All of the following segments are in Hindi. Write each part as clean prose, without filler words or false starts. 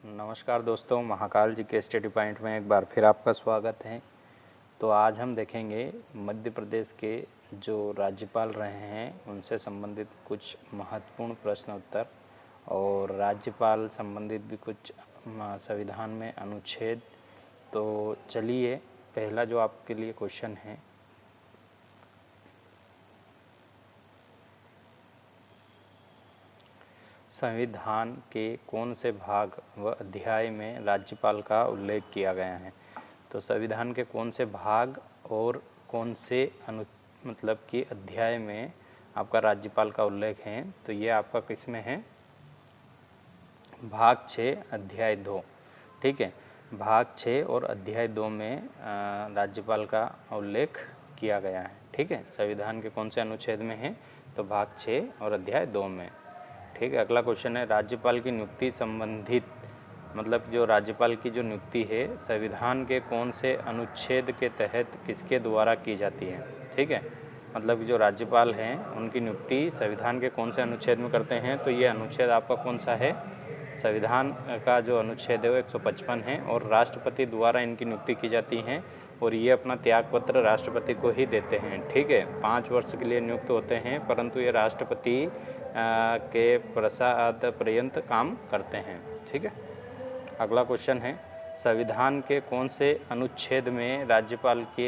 नमस्कार दोस्तों, महाकाल जी के स्टडी पॉइंट में एक बार फिर आपका स्वागत है। तो आज हम देखेंगे मध्य प्रदेश के जो राज्यपाल रहे हैं उनसे संबंधित कुछ महत्वपूर्ण प्रश्न उत्तर और राज्यपाल संबंधित भी कुछ संविधान में अनुच्छेद। तो चलिए, पहला जो आपके लिए क्वेश्चन है, संविधान के कौन से भाग व अध्याय में राज्यपाल का उल्लेख किया गया है। तो संविधान के कौन से भाग और कौन से मतलब कि अध्याय में आपका राज्यपाल का उल्लेख है। तो ये आपका किस में है, भाग 6 अध्याय 2। ठीक है, भाग 6 और अध्याय 2 में राज्यपाल का उल्लेख किया गया है। ठीक है, संविधान के कौन से अनुच्छेद में है, तो भाग 6 और अध्याय 2 में। ठीक है, अगला क्वेश्चन है, राज्यपाल की नियुक्ति संबंधित मतलब जो राज्यपाल की जो नियुक्ति है संविधान के कौन से अनुच्छेद के तहत किसके द्वारा की जाती है। ठीक है, मतलब जो राज्यपाल हैं उनकी नियुक्ति संविधान के कौन से अनुच्छेद में करते हैं। तो ये अनुच्छेद आपका कौन सा है, संविधान का जो अनुच्छेद है वो 155 है और राष्ट्रपति द्वारा इनकी नियुक्ति की जाती है और ये अपना त्यागपत्र राष्ट्रपति को ही देते हैं। ठीक है, 5 वर्ष के लिए नियुक्त होते हैं, परंतु ये राष्ट्रपति के प्रसाद पर्यंत काम करते हैं। ठीक है, अगला क्वेश्चन है, संविधान के कौन से अनुच्छेद में राज्यपाल के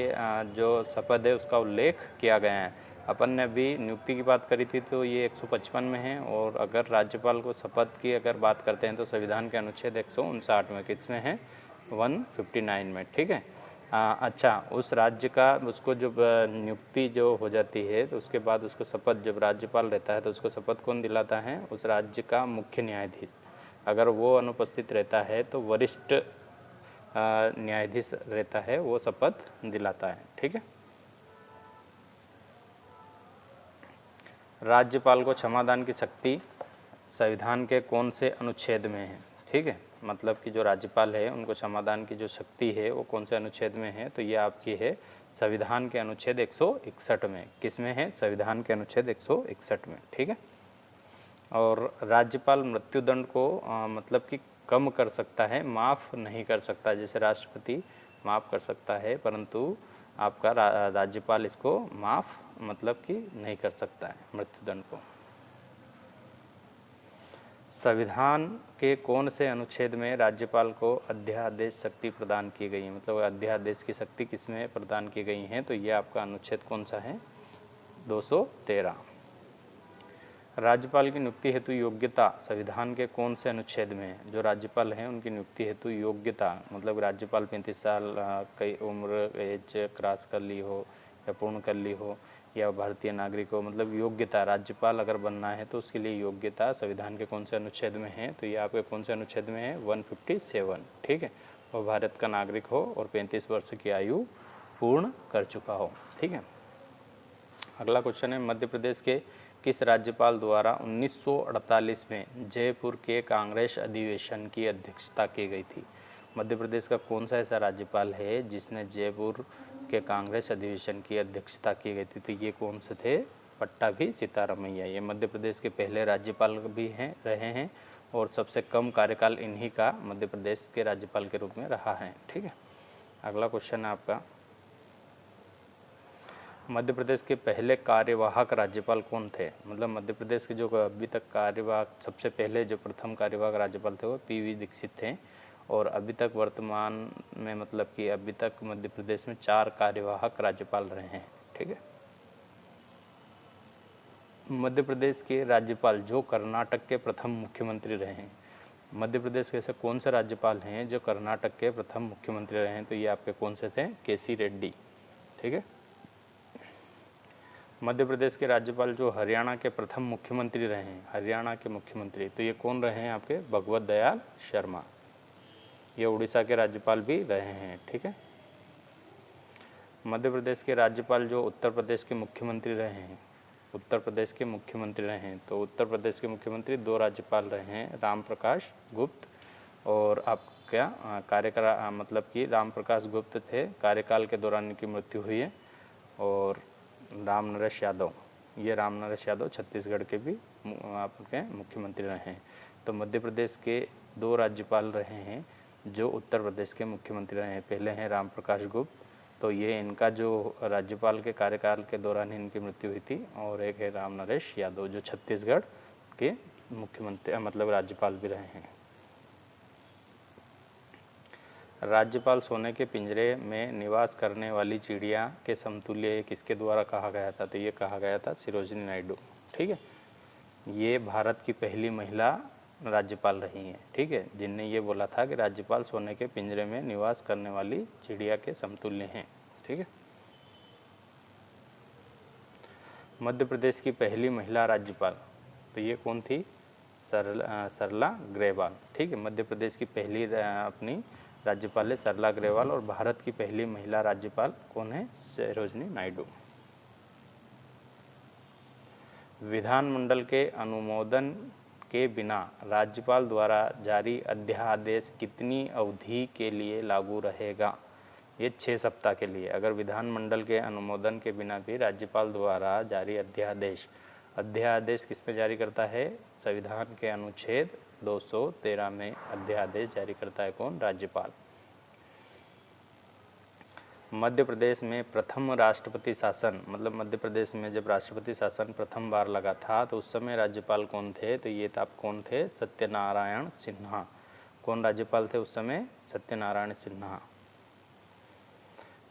जो शपथ है उसका उल्लेख किया गया है। अपन ने अभी नियुक्ति की बात करी थी तो ये 155 में है, और अगर राज्यपाल को शपथ की अगर बात करते हैं तो संविधान के अनुच्छेद 159 में, किस में है, 159 में। ठीक है, अच्छा, उस राज्य का उसको जब नियुक्ति जो हो जाती है तो उसके बाद उसको शपथ, जब राज्यपाल रहता है तो उसको शपथ कौन दिलाता है, उस राज्य का मुख्य न्यायाधीश। अगर वो अनुपस्थित रहता है तो वरिष्ठ न्यायाधीश रहता है, वो शपथ दिलाता है। ठीक है, राज्यपाल को क्षमादान की शक्ति संविधान के कौन से अनुच्छेद में है। ठीक है, मतलब कि जो राज्यपाल है उनको क्षमादान की जो शक्ति है वो कौन से अनुच्छेद में है, तो ये आपकी है संविधान के अनुच्छेद 161 में। किस में है, संविधान के अनुच्छेद 161 में। ठीक है, और राज्यपाल मृत्युदंड को मतलब कि कम कर सकता है, माफ़ नहीं कर सकता। जैसे राष्ट्रपति माफ़ कर सकता है, परंतु आपका राज्यपाल इसको माफ़ मतलब कि नहीं कर सकता है मृत्युदंड को। संविधान के कौन से अनुच्छेद में राज्यपाल को अध्यादेश शक्ति प्रदान की गई है, मतलब अध्यादेश की शक्ति किस में प्रदान की गई है, तो ये आपका अनुच्छेद कौन सा है, 213। राज्यपाल की नियुक्ति हेतु योग्यता संविधान के कौन से अनुच्छेद में है। जो राज्यपाल हैं उनकी नियुक्ति हेतु योग्यता, मतलब राज्यपाल 35 साल कई उम्र एज क्रॉस कर ली हो या पूर्ण कर ली हो या भारतीय नागरिक हो, मतलब योग्यता, राज्यपाल अगर बनना है तो उसके लिए योग्यता संविधान के कौन से अनुच्छेद में है, तो ये आपके कौन से अनुच्छेद में है, 157। ठीक है, और भारत का नागरिक हो और 35 वर्ष की आयु पूर्ण कर चुका हो। ठीक है, अगला क्वेश्चन है, मध्य प्रदेश के किस राज्यपाल द्वारा 1948 में जयपुर के कांग्रेस अधिवेशन की अध्यक्षता की गई थी। मध्य प्रदेश का कौन सा ऐसा राज्यपाल है जिसने जयपुर के कांग्रेस अधिवेशन की अध्यक्षता की गई थी, तो ये कौन से थे, पट्टाभी सीतारामैया। ये मध्य प्रदेश के पहले राज्यपाल भी हैं, रहे हैं, और सबसे कम कार्यकाल इन्हीं का मध्य प्रदेश के राज्यपाल के रूप में रहा है। ठीक है, अगला क्वेश्चन है आपका, मध्य प्रदेश के पहले कार्यवाहक राज्यपाल कौन थे। मतलब मध्य प्रदेश के जो अभी तक कार्यवाहक, सबसे पहले जो प्रथम कार्यवाहक राज्यपाल थे वो पीवी दीक्षित थे, और अभी तक वर्तमान में मतलब कि अभी तक मध्य प्रदेश में 4 कार्यवाहक राज्यपाल रहे हैं। ठीक है, मध्य प्रदेश के राज्यपाल जो कर्नाटक के प्रथम मुख्यमंत्री रहे हैं। मध्य प्रदेश के ऐसे कौन से राज्यपाल हैं जो कर्नाटक के प्रथम मुख्यमंत्री रहे हैं, तो ये आपके कौन से थे, केसी रेड्डी। ठीक है, मध्य प्रदेश के राज्यपाल जो हरियाणा के प्रथम मुख्यमंत्री रहे हैं, हरियाणा के मुख्यमंत्री, तो ये कौन रहे हैं आपके, भगवत दयाल शर्मा। ये उड़ीसा के राज्यपाल भी रहे हैं। ठीक है, मध्य प्रदेश के राज्यपाल जो उत्तर प्रदेश के मुख्यमंत्री रहे हैं, उत्तर प्रदेश के मुख्यमंत्री रहे हैं, तो उत्तर प्रदेश के मुख्यमंत्री 2 राज्यपाल रहे हैं, राम प्रकाश गुप्त और आपका कार्यकाल, मतलब कि राम प्रकाश गुप्त थे, कार्यकाल के दौरान इनकी मृत्यु हुई है, और राम नरेश यादव, ये राम नरेश यादव छत्तीसगढ़ के भी आपके मुख्यमंत्री रहे हैं। तो मध्य प्रदेश के दो राज्यपाल रहे हैं जो उत्तर प्रदेश के मुख्यमंत्री रहे हैं। पहले हैं राम प्रकाश गुप्त, तो ये इनका जो राज्यपाल के कार्यकाल के दौरान ही इनकी मृत्यु हुई थी। और एक है राम नरेश यादव जो छत्तीसगढ़ के मुख्यमंत्री मतलब राज्यपाल भी रहे हैं। राज्यपाल सोने के पिंजरे में निवास करने वाली चिड़िया के समतुल्य किसके द्वारा कहा गया था? तो ये कहा गया था सरोजिनी नायडू। ठीक है, ये भारत की पहली महिला राज्यपाल रही हैं। ठीक है, जिनने ये बोला था कि राज्यपाल सोने के पिंजरे में निवास करने वाली चिड़िया के समतुल्य हैं। ठीक है, मध्य प्रदेश की पहली महिला राज्यपाल, तो ये कौन थी? सरला ग्रेवाल। ठीक है, मध्य प्रदेश की पहली अपनी राज्यपाल है सरला ग्रेवाल। और भारत की पहली महिला राज्यपाल कौन है? सरोजिनी नायडू। विधानमंडल के अनुमोदन के बिना राज्यपाल द्वारा जारी अध्यादेश कितनी अवधि के लिए लागू रहेगा? ये 6 सप्ताह के लिए। अगर विधानमंडल के अनुमोदन के बिना भी राज्यपाल द्वारा जारी अध्यादेश किस पे जारी करता है? संविधान के अनुच्छेद 213 में अध्यादेश जारी करता है कौन? राज्यपाल। मध्य प्रदेश में प्रथम राष्ट्रपति शासन, मतलब मध्य प्रदेश में जब राष्ट्रपति शासन प्रथम बार लगा था तो उस समय राज्यपाल कौन थे? तो ये आप कौन थे? सत्यनारायण सिन्हा। कौन राज्यपाल थे उस समय? सत्यनारायण सिन्हा।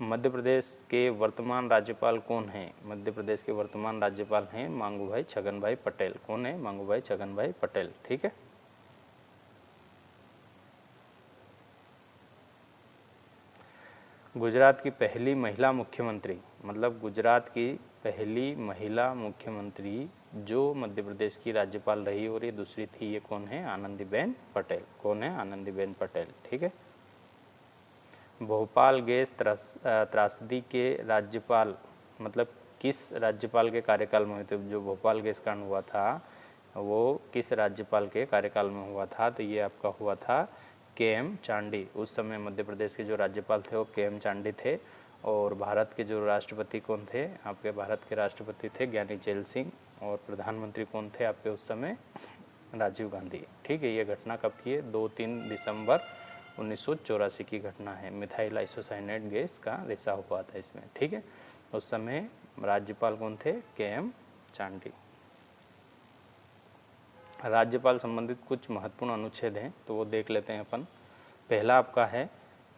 मध्य प्रदेश के वर्तमान राज्यपाल कौन हैं? मध्य प्रदेश के वर्तमान राज्यपाल हैं मांगू छगन भाई पटेल। कौन है? मांगू छगन भाई पटेल। ठीक है, गुजरात की पहली महिला मुख्यमंत्री, मतलब गुजरात की पहली महिला मुख्यमंत्री जो मध्य प्रदेश की राज्यपाल रही और ये दूसरी थी, ये कौन है? आनंदीबेन पटेल। कौन है? आनंदीबेन पटेल। ठीक है, भोपाल गैस त्रासदी के राज्यपाल, मतलब किस राज्यपाल के कार्यकाल में हुए थे? जो भोपाल गैस कांड हुआ था वो किस राज्यपाल के कार्यकाल में हुआ था? तो ये आपका हुआ था के.एम. चांडी। उस समय मध्य प्रदेश के जो राज्यपाल थे वो के.एम. चांडी थे। और भारत के जो राष्ट्रपति कौन थे? आपके भारत के राष्ट्रपति थे ज्ञानी जैल सिंह। और प्रधानमंत्री कौन थे आपके उस समय? राजीव गांधी। ठीक है, ये घटना कब की है? 2-3 दिसंबर 1984 की घटना है। मिथाइल आइसोसाइनेट गैस का रिसाव हुआ था इसमें। ठीक है, उस समय राज्यपाल कौन थे? के.एम. चांडी। राज्यपाल संबंधित कुछ महत्वपूर्ण अनुच्छेद हैं तो वो देख लेते हैं अपन। पहला आपका है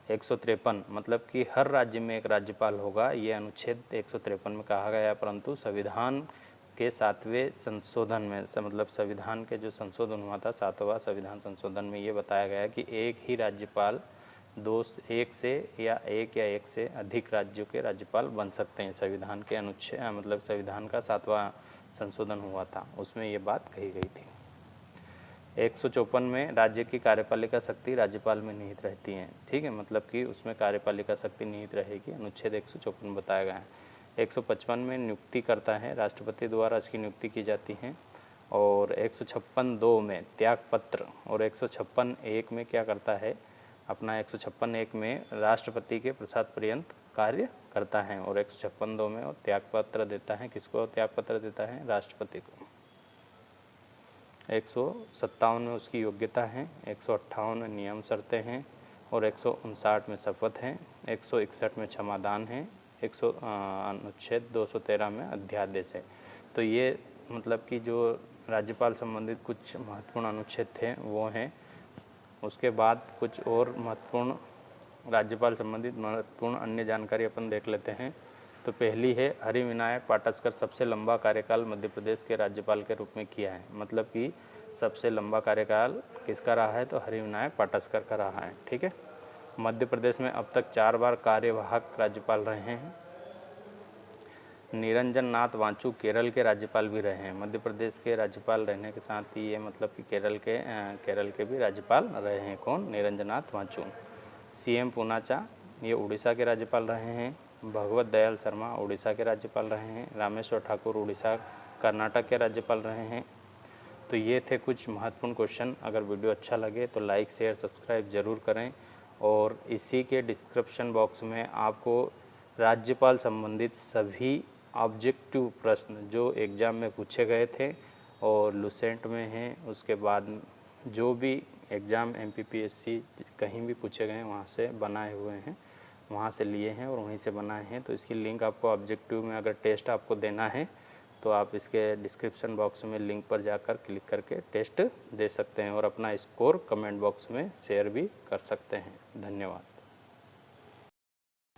153, मतलब कि हर राज्य में एक राज्यपाल होगा। ये अनुच्छेद 153 में कहा गया है। परंतु संविधान के 7वें संशोधन में, मतलब संविधान के जो संशोधन हुआ था 7वां संविधान संशोधन में ये बताया गया कि एक ही राज्यपाल एक से अधिक राज्यों के राज्यपाल बन सकते हैं। संविधान के अनुच्छेद मतलब संविधान का 7वां संशोधन हुआ था, उसमें ये बात कही गई थी। 154 में राज्य की कार्यपालिका शक्ति राज्यपाल में निहित रहती है। ठीक है, मतलब कि उसमें कार्यपालिका शक्ति निहित रहेगी, अनुच्छेद 154 बताया गया है। 155 में नियुक्ति करता है, राष्ट्रपति द्वारा इसकी नियुक्ति की जाती है। और 156(2) में त्यागपत्र, और 156(1) में क्या करता है अपना? 156(1) में राष्ट्रपति के प्रसाद पर्यंत कार्य करता है। और 156(2) में और त्यागपत्र देता है। किसको त्यागपत्र देता है? राष्ट्रपति को। 157 में उसकी योग्यता है। 158 में नियम शर्तें हैं। और 159 में शपथ है। 161 में क्षमादान है। अनुच्छेद 213 में अध्यादेश है। तो ये मतलब कि जो राज्यपाल संबंधित कुछ महत्वपूर्ण अनुच्छेद थे वो हैं। उसके बाद कुछ और महत्वपूर्ण राज्यपाल संबंधित महत्वपूर्ण अन्य जानकारी अपन देख लेते हैं। तो पहली है हरिविनायक पाटस्कर सबसे लंबा कार्यकाल मध्य प्रदेश के राज्यपाल के रूप में किया है। मतलब कि सबसे लंबा कार्यकाल किसका रहा है? तो हरिविनायक पाटस्कर का रहा है। ठीक है, मध्य प्रदेश में अब तक 4 बार कार्यवाहक राज्यपाल रहे हैं। निरंजन नाथ वांचू केरल के राज्यपाल भी रहे हैं। मध्य प्रदेश के राज्यपाल रहने के साथ ही ये मतलब कि केरल के भी राज्यपाल रहे हैं। कौन? निरंजन नाथ वांचू। सी.एम. पूनाचा ये उड़ीसा के राज्यपाल रहे हैं। भगवत दयाल शर्मा उड़ीसा के राज्यपाल रहे हैं। रामेश्वर ठाकुर उड़ीसा कर्नाटक के राज्यपाल रहे हैं। तो ये थे कुछ महत्वपूर्ण क्वेश्चन। अगर वीडियो अच्छा लगे तो लाइक शेयर सब्सक्राइब ज़रूर करें। और इसी के डिस्क्रिप्शन बॉक्स में आपको राज्यपाल संबंधित सभी ऑब्जेक्टिव प्रश्न जो एग्ज़ाम में पूछे गए थे और लुसेंट में हैं, उसके बाद जो भी एग्ज़ाम MPPSC कहीं भी पूछे गए हैं वहाँ से बनाए हुए हैं, वहाँ से लिए हैं और वहीं से बनाए हैं। तो इसकी लिंक आपको ऑब्जेक्टिव में अगर टेस्ट आपको देना है तो आप इसके डिस्क्रिप्शन बॉक्स में लिंक पर जाकर क्लिक करके टेस्ट दे सकते हैं और अपना स्कोर कमेंट बॉक्स में शेयर भी कर सकते हैं। धन्यवाद।